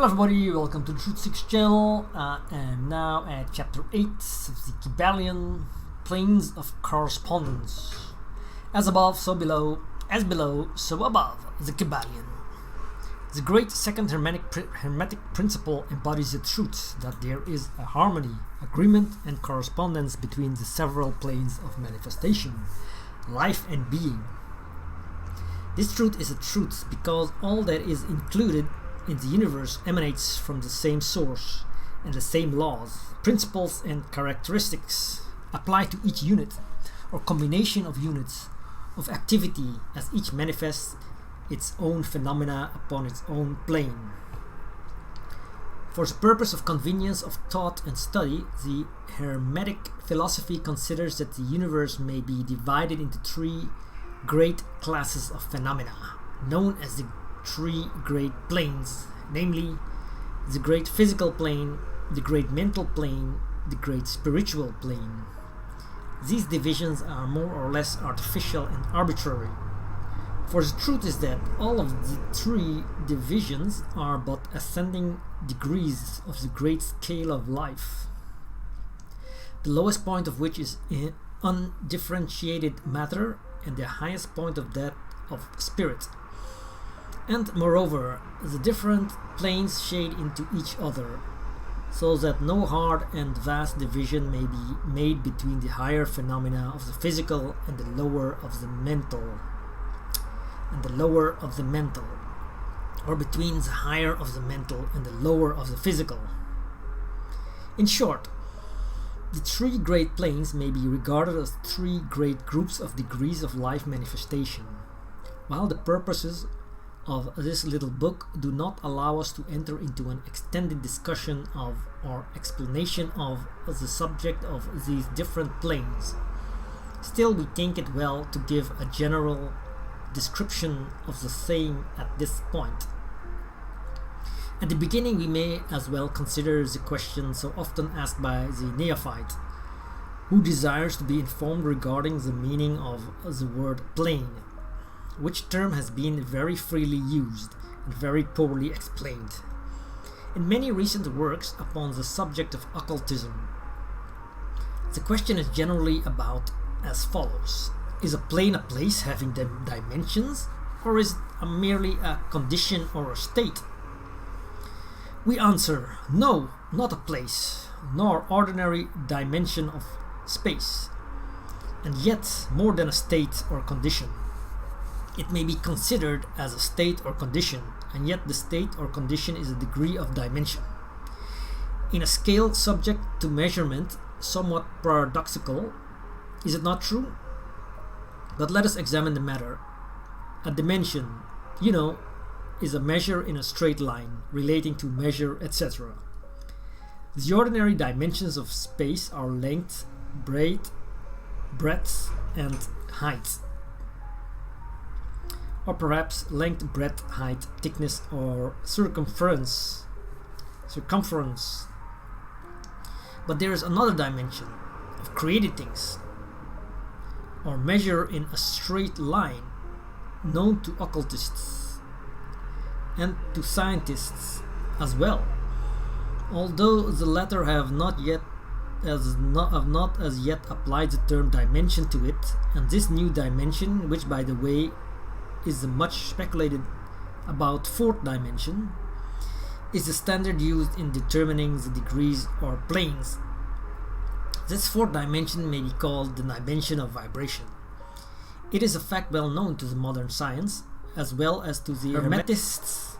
Hello everybody, welcome to the Truth 6 channel. And now at chapter 8 of the Kybalion, Planes of Correspondence. As above, so below, as below, so above, the Kybalion. The great Second Hermetic Principle embodies the truth that there is a harmony, agreement and correspondence between the several planes of manifestation, life and being. This truth is a truth because all that is included in the universe emanates from the same source, and the same laws, principles and characteristics apply to each unit or combination of units of activity as each manifests its own phenomena upon its own plane. For the purpose of convenience of thought and study, the Hermetic Philosophy considers that the universe may be divided into three great classes of phenomena, known as the three great planes, namely the great physical plane, the great mental plane, the great spiritual plane. These divisions are more or less artificial and arbitrary, for the truth is that all of the three divisions are but ascending degrees of the great scale of life, the lowest point of which is undifferentiated matter and the highest point of that of spirit. And moreover, the different planes shade into each other, so that no hard and vast division may be made between the higher phenomena of the physical and the lower of the mental, or between the higher of the mental and the lower of the physical. In short, the three great planes may be regarded as three great groups of degrees of life manifestation. While the purposes of this little book do not allow us to enter into an extended discussion of or explanation of the subject of these different planes, still we think it well to give a general description of the same at this point. At the beginning, we may as well consider the question so often asked by the neophyte, who desires to be informed regarding the meaning of the word plane, which term has been very freely used and very poorly explained in many recent works upon the subject of occultism. The question is generally about as follows: is a plane a place having dimensions, or is it merely a condition or a state? We answer, no, not a place, nor ordinary dimension of space, and yet more than a state or condition. It may be considered as a state or condition, and yet the state or condition is a degree of dimension. In a scale subject to measurement, somewhat paradoxical, is it not true? But let us examine the matter. A dimension, is a measure in a straight line, relating to measure, etc. The ordinary dimensions of space are length, breadth, and height. Or perhaps length, breadth, height, thickness, or circumference. But there is another dimension of created things, or measure in a straight line, known to occultists and to scientists as well, although the latter have not as yet applied the term dimension to it. And this new dimension, which by the way is the much speculated about fourth dimension, is the standard used in determining the degrees or planes. This fourth dimension may be called the dimension of vibration. It is a fact well known to the modern science, as well as to the Hermetists,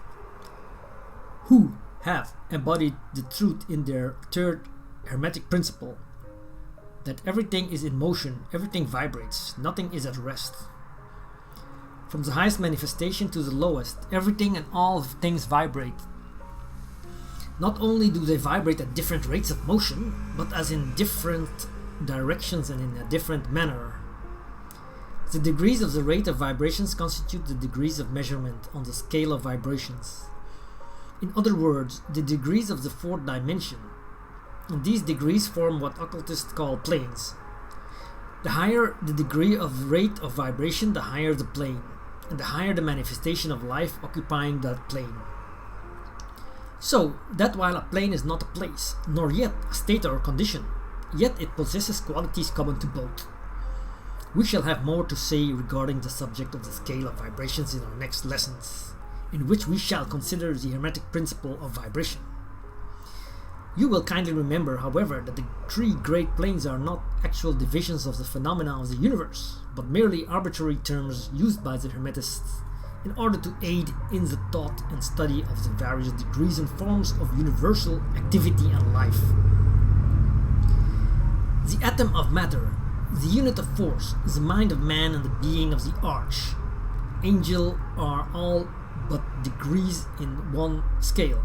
who have embodied the truth in their third Hermetic Principle, that everything is in motion, everything vibrates, nothing is at rest. From the highest manifestation to the lowest, everything and all things vibrate. Not only do they vibrate at different rates of motion, but as in different directions and in a different manner. The degrees of the rate of vibrations constitute the degrees of measurement on the scale of vibrations. In other words, the degrees of the fourth dimension. And these degrees form what occultists call planes. The higher the degree of rate of vibration, the higher the plane, and the higher the manifestation of life occupying that plane. So that while a plane is not a place, nor yet a state or condition, yet it possesses qualities common to both. We shall have more to say regarding the subject of the scale of vibrations in our next lessons, in which we shall consider the Hermetic Principle of vibration. You will kindly remember, however, that the three great planes are not actual divisions of the phenomena of the universe, but merely arbitrary terms used by the Hermetists in order to aid in the thought and study of the various degrees and forms of universal activity and life. The atom of matter, the unit of force, the mind of man and the being of the archangel are all but degrees in one scale,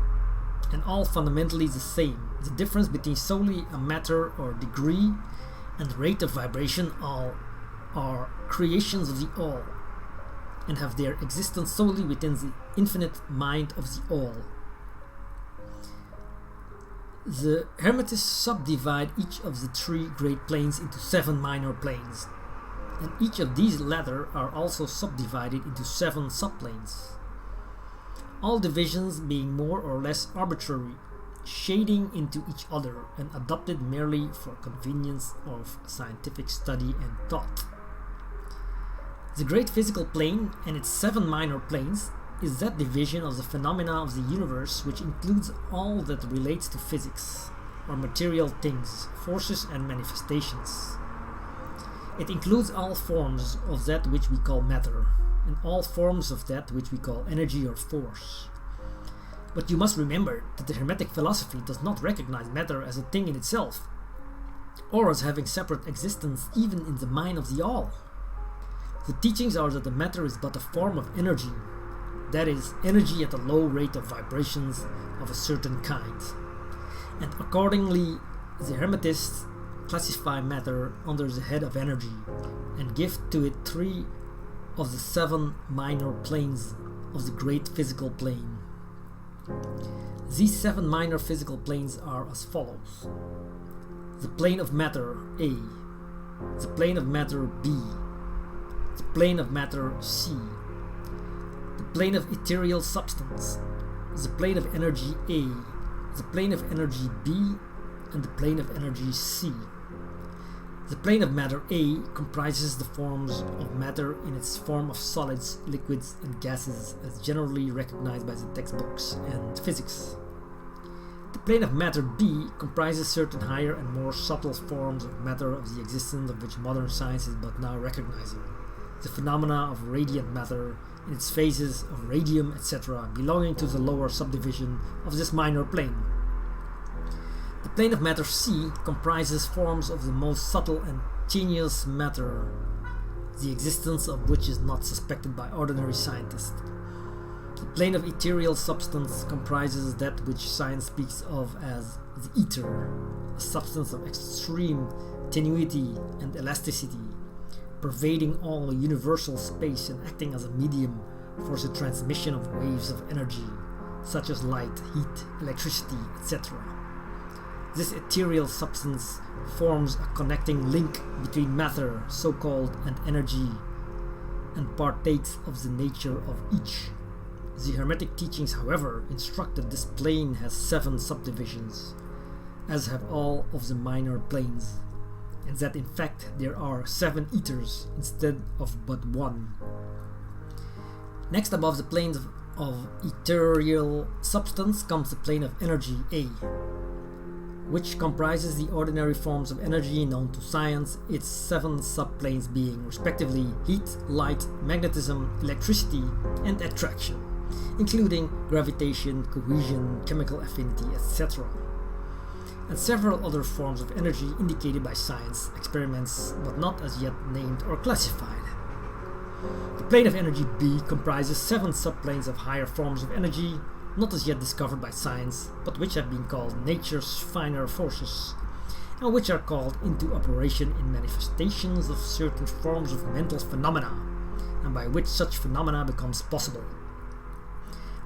and all fundamentally the same. The difference between solely a matter or degree and rate of vibration all are creations of the all, and have their existence solely within the infinite mind of the all. The Hermetists subdivide each of the three great planes into 7 minor planes, and each of these latter are also subdivided into 7 subplanes, all divisions being more or less arbitrary, shading into each other and adopted merely for convenience of scientific study and thought. The great physical plane and its 7 minor planes is that division of the phenomena of the universe which includes all that relates to physics, or material things, forces and manifestations. It includes all forms of that which we call matter, and all forms of that which we call energy or force. But you must remember that the Hermetic philosophy does not recognize matter as a thing in itself, or as having separate existence even in the mind of the all. The teachings are that the matter is but a form of energy, that is, energy at a low rate of vibrations of a certain kind. And accordingly, the Hermetists classify matter under the head of energy, and give to it 3 of the 7 minor planes of the great physical plane. These 7 minor physical planes are as follows: the plane of matter A, the plane of matter B, the plane of matter C, the plane of ethereal substance, the plane of energy A, the plane of energy B, and the plane of energy C. The plane of matter A comprises the forms of matter in its form of solids, liquids, and gases as generally recognized by the textbooks and physics. The plane of matter B comprises certain higher and more subtle forms of matter of the existence of which modern science is but now recognizing. The phenomena of radiant matter in its phases of radium, etc., belonging to the lower subdivision of this minor plane. The plane of matter C comprises forms of the most subtle and tenuous matter, the existence of which is not suspected by ordinary scientists. The plane of ethereal substance comprises that which science speaks of as the ether, a substance of extreme tenuity and elasticity, pervading all universal space and acting as a medium for the transmission of waves of energy, such as light, heat, electricity, etc. This ethereal substance forms a connecting link between matter, so-called, and energy, and partakes of the nature of each. The Hermetic teachings, however, instruct that this plane has 7 subdivisions, as have all of the minor planes, and that in fact there are 7 ethers instead of but 1. Next above the planes of ethereal substance comes the plane of energy A, which comprises the ordinary forms of energy known to science, its 7 subplanes being respectively heat, light, magnetism, electricity, and attraction, including gravitation, cohesion, chemical affinity, etc., and several other forms of energy indicated by science experiments but not as yet named or classified. The plane of energy B comprises 7 subplanes of higher forms of energy not as yet discovered by science, but which have been called nature's finer forces, and which are called into operation in manifestations of certain forms of mental phenomena, and by which such phenomena becomes possible.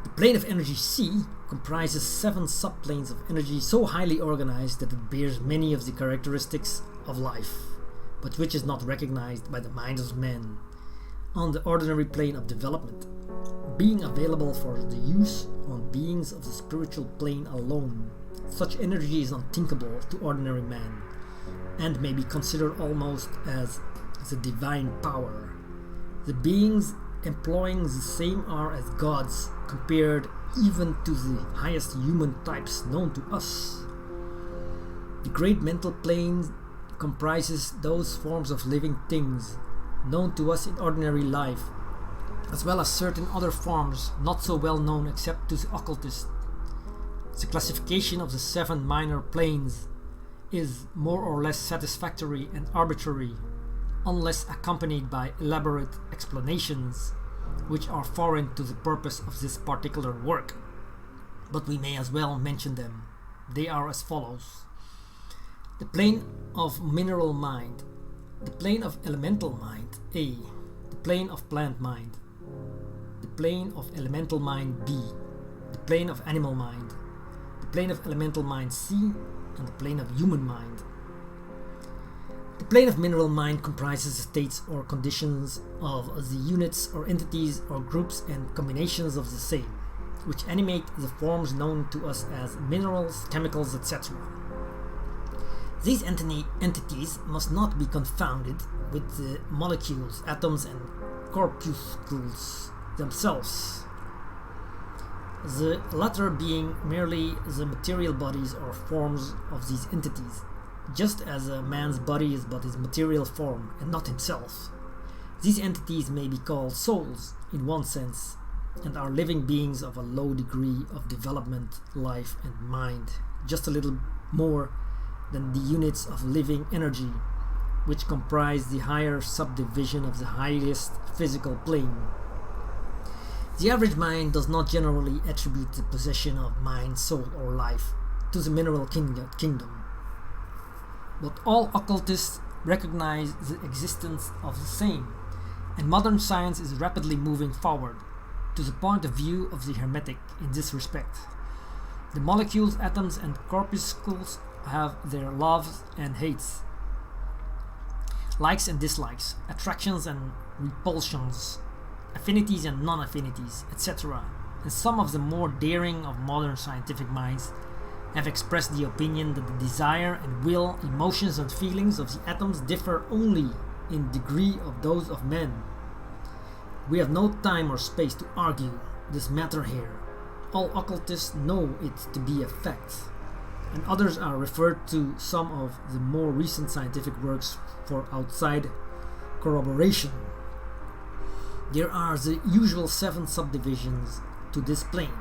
The plane of energy C comprises 7 subplanes of energy so highly organized that it bears many of the characteristics of life, but which is not recognized by the minds of men on the ordinary plane of development, being available for the use on beings of the spiritual plane alone. Such energy is unthinkable to ordinary man, and may be considered almost as the divine power. The beings employing the same are as gods, compared even to the highest human types known to us. The great mental plane comprises those forms of living things known to us in ordinary life, as well as certain other forms not so well known except to the occultist. The classification of the 7 minor planes is more or less satisfactory and arbitrary, unless accompanied by elaborate explanations, which are foreign to the purpose of this particular work. But we may as well mention them. They are as follows: the plane of mineral mind, the plane of elemental mind A, the plane of plant mind, the plane of elemental mind B, the plane of animal mind, the plane of elemental mind C, and the plane of human mind. The plane of mineral mind comprises the states or conditions of the units or entities or groups and combinations of the same, which animate the forms known to us as minerals, chemicals, etc. These entities must not be confounded with the molecules, atoms, and corpuscles themselves, the latter being merely the material bodies or forms of these entities, just as a man's body is but his material form and not himself. These entities may be called souls in one sense, and are living beings of a low degree of development, life, and mind, just a little more than the units of living energy, which comprise the higher subdivision of the highest physical plane. The average mind does not generally attribute the possession of mind, soul, or life to the mineral kingdom, but all occultists recognize the existence of the same, and modern science is rapidly moving forward to the point of view of the Hermetic in this respect. The molecules, atoms, and corpuscles have their loves and hates, likes and dislikes, attractions and repulsions, affinities and non-affinities, etc. And some of the more daring of modern scientific minds have expressed the opinion that the desire and will, emotions and feelings of the atoms differ only in degree of those of men. We have no time or space to argue this matter here. All occultists know it to be a fact, and others are referred to some of the more recent scientific works for outside corroboration. There are the usual 7 subdivisions to this plane.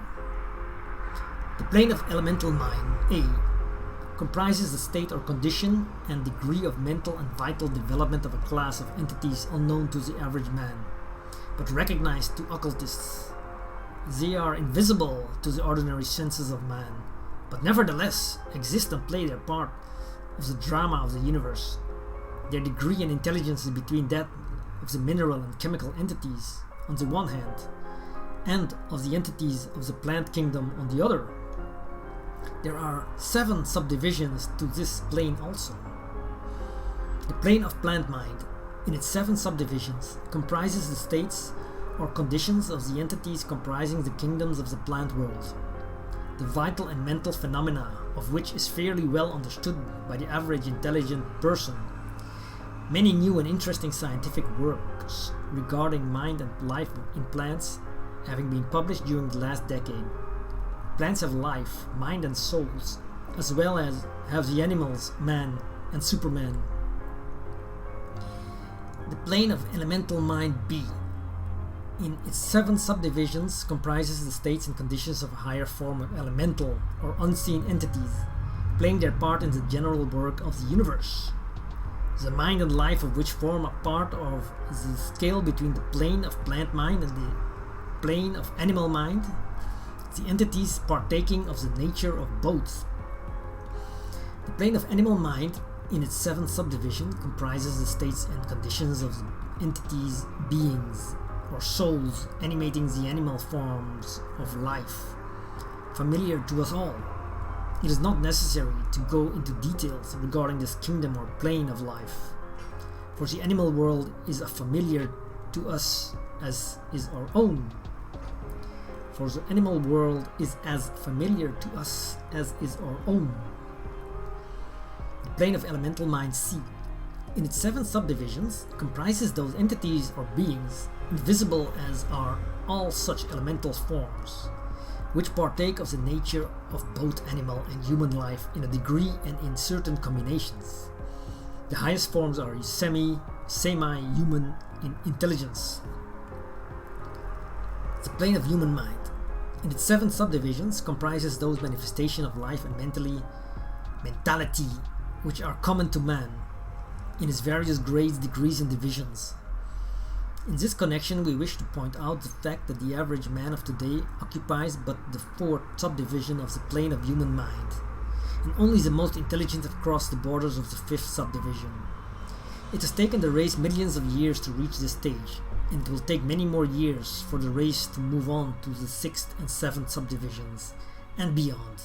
The plane of elemental mind, A, comprises the state or condition and degree of mental and vital development of a class of entities unknown to the average man, but recognized to occultists. They are invisible to the ordinary senses of man, but nevertheless exist and play their part of the drama of the universe. Their degree and intelligence is between that of the mineral and chemical entities on the one hand, and of the entities of the plant kingdom on the other. There are 7 subdivisions to this plane also. The plane of plant mind, in its 7 subdivisions, comprises the states or conditions of the entities comprising the kingdoms of the plant world, the vital and mental phenomena of which is fairly well understood by the average intelligent person. Many new and interesting scientific works regarding mind and life in plants having been published during the last decade. Plants have life, mind and souls, as well as have the animals, man and Superman. The plane of elemental mind B, in its 7 subdivisions, comprises the states and conditions of a higher form of elemental or unseen entities, playing their part in the general work of the universe. The mind and life of which form a part of the scale between the plane of plant mind and the plane of animal mind, the entities partaking of the nature of both. The plane of animal mind, in its 7th subdivision, comprises the states and conditions of the entities, beings, or souls animating the animal forms of life, familiar to us all. It is not necessary to go into details regarding this kingdom or plane of life, for the animal world is as familiar to us as is our own. for the animal world is as familiar to us as is our own. The plane of elemental mind C, in its 7 subdivisions, comprises those entities or beings, invisible as are all such elemental forms, which partake of the nature of both animal and human life in a degree and in certain combinations. The highest forms are semi-human in intelligence. The plane of human mind, in its 7 subdivisions, comprises those manifestations of life and mentality which are common to man, in its various grades, degrees, and divisions. In this connection, we wish to point out the fact that the average man of today occupies but the 4th subdivision of the plane of human mind, and only the most intelligent have crossed the borders of the 5th subdivision. It has taken the race millions of years to reach this stage, and it will take many more years for the race to move on to the 6th and 7th subdivisions, and beyond.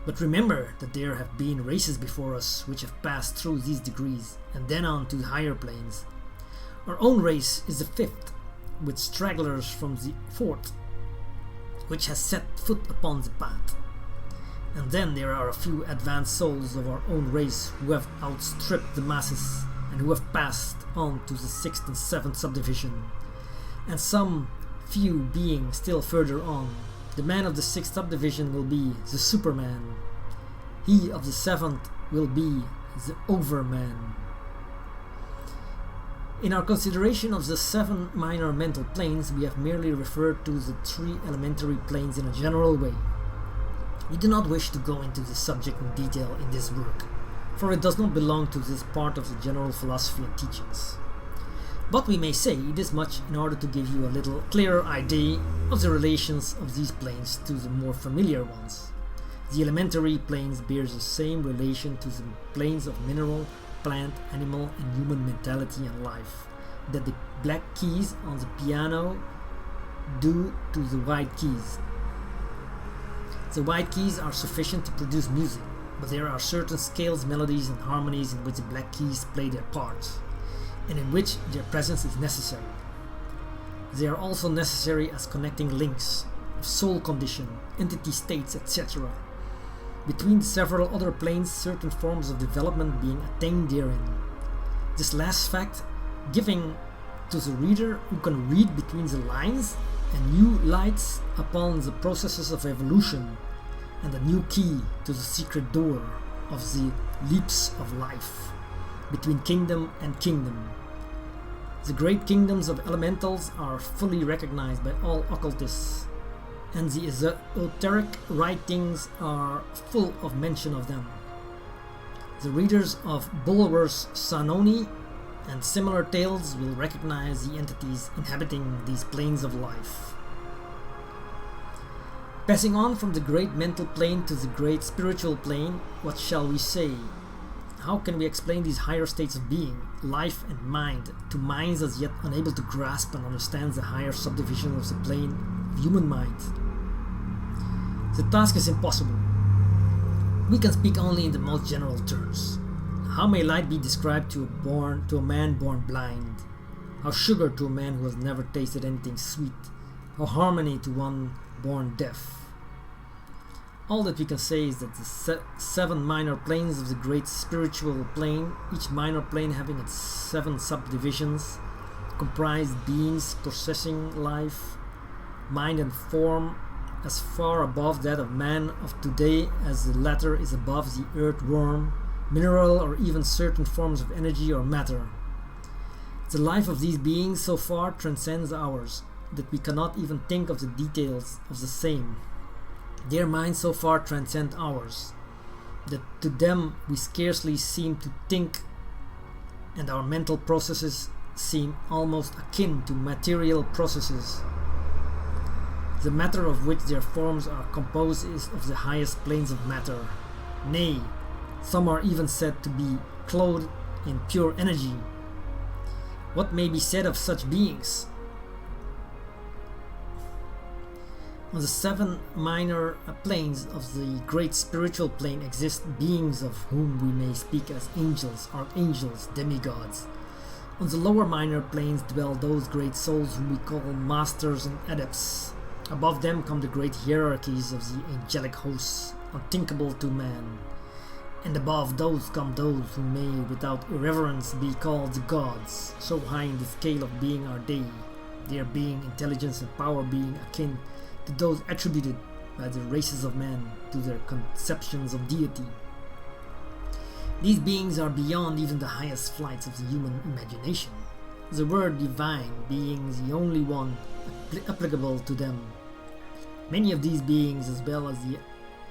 But remember that there have been races before us which have passed through these degrees, and then on to the higher planes. Our own race is the 5th, with stragglers from the 4th, which has set foot upon the path. And then there are a few advanced souls of our own race who have outstripped the masses, and who have passed on to the 6th and 7th subdivision, and some few being still further on. The man of the 6th subdivision will be the Superman. He of the 7th will be the Overman. In our consideration of the 7 minor mental planes, we have merely referred to the 3 elementary planes in a general way. We do not wish to go into this subject in detail in this work, for it does not belong to this part of the general philosophy and teachings. But we may say this much in order to give you a little clearer idea of the relations of these planes to the more familiar ones. The elementary planes bear the same relation to the planes of mineral, plant, animal, and human mentality and life that the black keys on the piano do to the white keys. The white keys are sufficient to produce music, but there are certain scales, melodies, and harmonies in which the black keys play their parts, and in which their presence is necessary. They are also necessary as connecting links of soul condition, entity states, etc. Between the several other planes, certain forms of development being attained therein. This last fact giving to the reader who can read between the lines and new lights upon the processes of evolution and a new key to the secret door of the leaps of life between kingdom and kingdom. The great kingdoms of elementals are fully recognized by all occultists, and the esoteric writings are full of mention of them. The readers of Bulwer's Sanoni and similar tales will recognize the entities inhabiting these planes of life. Passing on from the great mental plane to the great spiritual plane, what shall we say? How can we explain these higher states of being, life and mind, to minds as yet unable to grasp and understand the higher subdivision of the plane of human mind? The task is impossible. We can speak only in the most general terms. How may light be described to a man born blind? How sugar to a man who has never tasted anything sweet? How harmony to one born deaf? All that we can say is that the 7 minor planes of the great spiritual plane, each minor plane having its 7 subdivisions, comprise beings possessing life, mind and form as far above that of man of today as the latter is above the earthworm, mineral, or even certain forms of energy or matter. The life of these beings so far transcends ours that we cannot even think of the details of the same. Their minds so far transcend ours that to them we scarcely seem to think, and our mental processes seem almost akin to material processes. The matter of which their forms are composed is of the highest planes of matter. Nay, some are even said to be clothed in pure energy. What may be said of such beings? On the 7 minor planes of the great spiritual plane exist beings of whom we may speak as angels, archangels, demigods. On the lower minor planes dwell those great souls whom we call masters and adepts. Above them come the great hierarchies of the angelic hosts, unthinkable to man. And above those come those who may without irreverence be called the gods. So high in the scale of being are they, their being, intelligence and power being akin to those attributed by the races of men to their conceptions of deity. These beings are beyond even the highest flights of the human imagination. The word divine being the only one applicable to them. Many of these beings, as well as the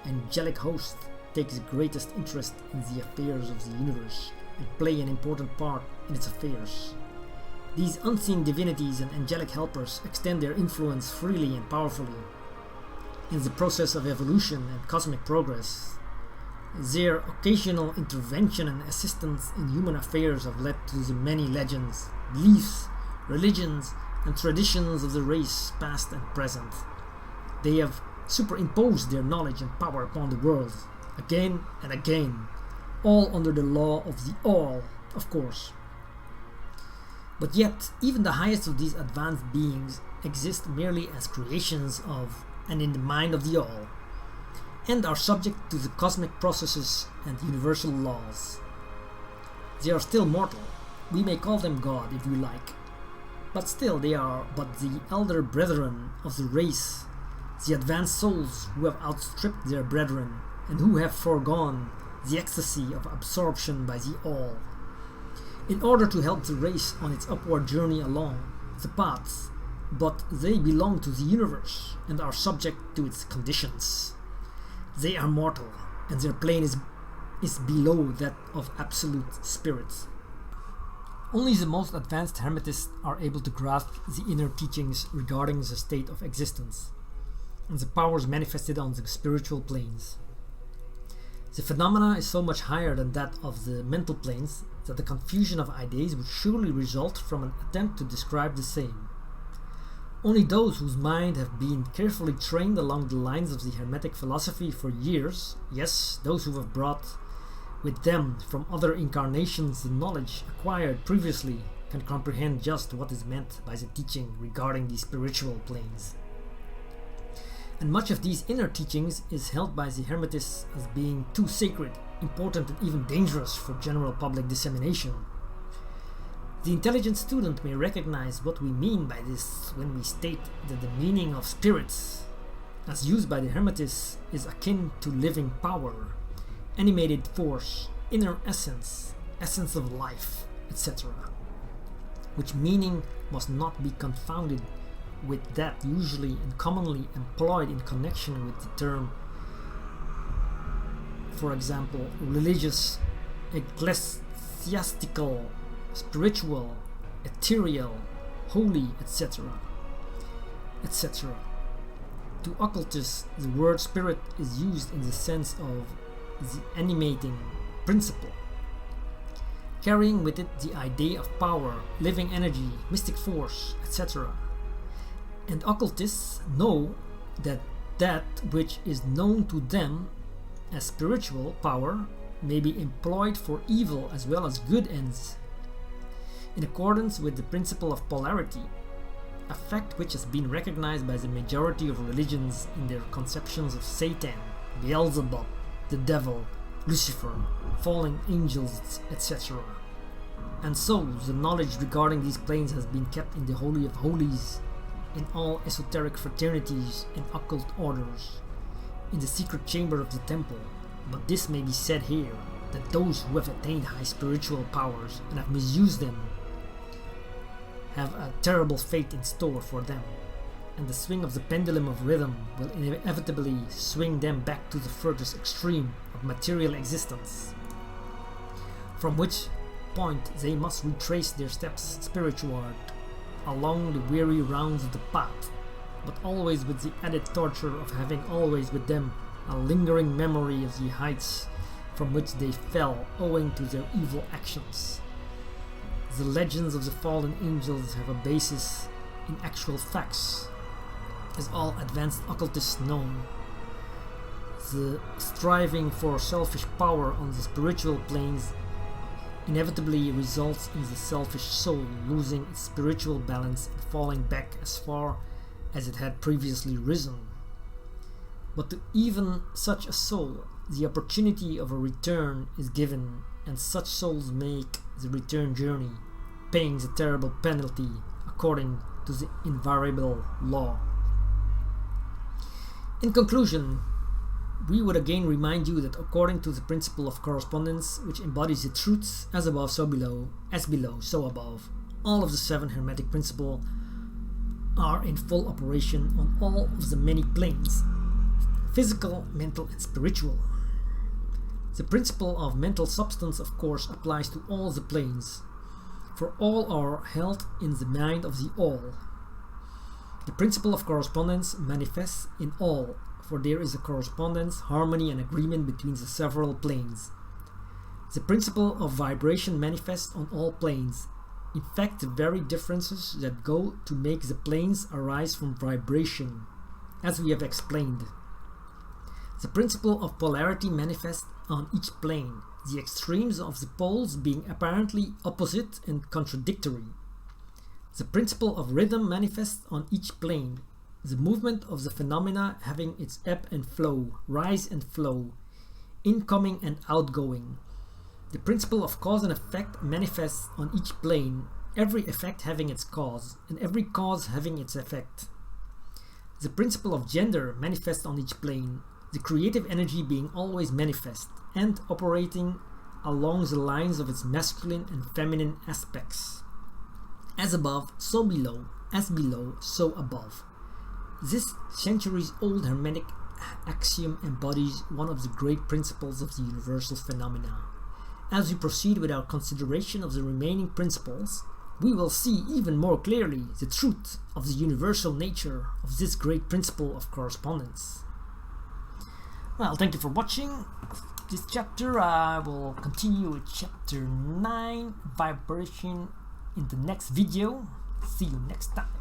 angelic host, take the greatest interest in the affairs of the universe and play an important part in its affairs. These unseen divinities and angelic helpers extend their influence freely and powerfully. In the process of evolution and cosmic progress, their occasional intervention and assistance in human affairs have led to the many legends, beliefs, religions, and traditions of the race, past and present. They have superimposed their knowledge and power upon the world, again and again, all under the law of the all, of course. But yet, even the highest of these advanced beings exist merely as creations of and in the mind of the all, and are subject to the cosmic processes and universal laws. They are still mortal. We may call them God if we like, but still they are but the elder brethren of the race, the advanced souls who have outstripped their brethren and who have foregone the ecstasy of absorption by the all, in order to help the race on its upward journey along the paths, but they belong to the universe and are subject to its conditions. They are mortal, and their plane is below that of absolute spirits. Only the most advanced Hermetists are able to grasp the inner teachings regarding the state of existence and the powers manifested on the spiritual planes. The phenomena is so much higher than that of the mental planes that the confusion of ideas would surely result from an attempt to describe the same. Only those whose mind have been carefully trained along the lines of the Hermetic philosophy for years, yes, those who have brought with them from other incarnations the knowledge acquired previously, can comprehend just what is meant by the teaching regarding the spiritual planes. And much of these inner teachings is held by the Hermetists as being too sacred, important, and even dangerous for general public dissemination. The intelligent student may recognize what we mean by this when we state that the meaning of spirits, as used by the Hermetists, is akin to living power, animated force, inner essence, essence of life, etc., which meaning must not be confounded with that usually and commonly employed in connection with the term, for example, religious, ecclesiastical, spiritual, ethereal, holy, etc., etc. To occultists, the word spirit is used in the sense of the animating principle, carrying with it the idea of power, living energy, mystic force, etc. And occultists know that that which is known to them as spiritual power may be employed for evil as well as good ends, in accordance with the principle of polarity, a fact which has been recognized by the majority of religions in their conceptions of Satan, Beelzebub, the devil, Lucifer, fallen angels, etc. And so the knowledge regarding these planes has been kept in the Holy of Holies, in all esoteric fraternities and occult orders, in the secret chamber of the temple. But this may be said here, that those who have attained high spiritual powers and have misused them have a terrible fate in store for them, and the swing of the pendulum of rhythm will inevitably swing them back to the furthest extreme of material existence, from which point they must retrace their steps spiritual along the weary rounds of the path, but always with the added torture of having always with them a lingering memory of the heights from which they fell owing to their evil actions. The legends of the fallen angels have a basis in actual facts, as all advanced occultists know. The striving for selfish power on the spiritual planes inevitably results in the selfish soul losing its spiritual balance and falling back as far as it had previously risen. But to even such a soul, the opportunity of a return is given, and such souls make the return journey, paying the terrible penalty according to the invariable law. In conclusion, we would again remind you that according to the principle of correspondence, which embodies the truths as above so below, as below so above, all of the 7 Hermetic Principles are in full operation on all of the many planes, physical, mental, and spiritual. The principle of mental substance, of course, applies to all the planes, for all are held in the mind of the all. The principle of correspondence manifests in all, for there is a correspondence, harmony, and agreement between the several planes. The principle of vibration manifests on all planes. In fact, the very differences that go to make the planes arise from vibration, as we have explained. The principle of polarity manifests on each plane, the extremes of the poles being apparently opposite and contradictory. The principle of rhythm manifests on each plane, the movement of the phenomena having its ebb and flow, rise and flow, incoming and outgoing. The principle of cause and effect manifests on each plane, every effect having its cause, and every cause having its effect. The principle of gender manifests on each plane, the creative energy being always manifest, and operating along the lines of its masculine and feminine aspects. As above, so below, as below, so above. This centuries-old Hermetic axiom embodies one of the great principles of the universal phenomena. As we proceed with our consideration of the remaining principles, we will see even more clearly the truth of the universal nature of this great principle of correspondence. Well, thank you for watching this chapter. I will continue with chapter 9, vibration, in the next video. See you next time.